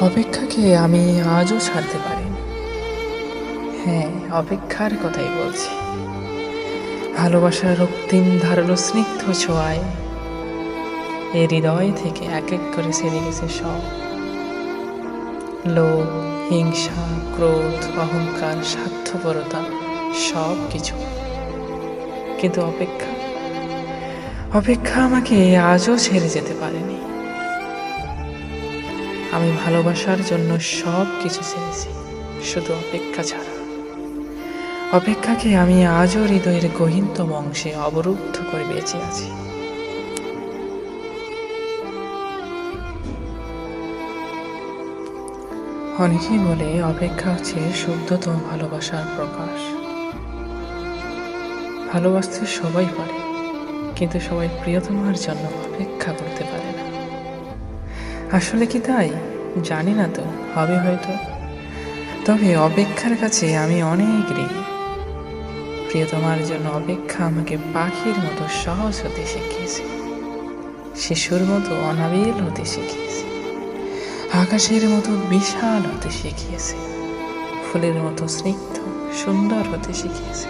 অপেক্ষাকে আমি আজও ছাড়তে পারিনি। হ্যাঁ, অপেক্ষার কথাই বলছি। ভালোবাসার রক্তিম ধারালো স্নিগ্ধ ছোঁয়ায় এ হৃদয় থেকে এক এক করে ছেড়ে গেছে সব লোভ, হিংসা, ক্রোধ, অহংকার, স্বার্থপরতা, সব কিছু। কিন্তু অপেক্ষা অপেক্ষা আমাকে আজও ছেড়ে যেতে পারেনি। আমি ভালোবাসার জন্য সব কিছু ছেড়েছি, শুধু অপেক্ষা ছাড়া। অপেক্ষাকে আমি আজও হৃদয়ের গহীনতম অংশে অবরুদ্ধ করে বেঁচে আছি। অনেকেই বলে অপেক্ষা হচ্ছে শুদ্ধতম ভালোবাসার প্রকাশ। ভালোবাসতে সবাই পারে, কিন্তু সবাই প্রিয়তমার জন্য অপেক্ষা করতে পারে না। আসলে কি তাই? জানি না, তো হবে হয়তো। তবে অপেক্ষার কাছে আমি অনেক ঋণী। প্রিয়তমার জন্য অপেক্ষা আমাকে পাখির মতো সহজ হতে শিখিয়েছে, শিশুর মতো অনাবিল হতে শিখিয়েছে, আকাশের মতো বিশাল হতে শিখিয়েছে, ফুলের মতো স্নিগ্ধ সুন্দর হতে শিখিয়েছে।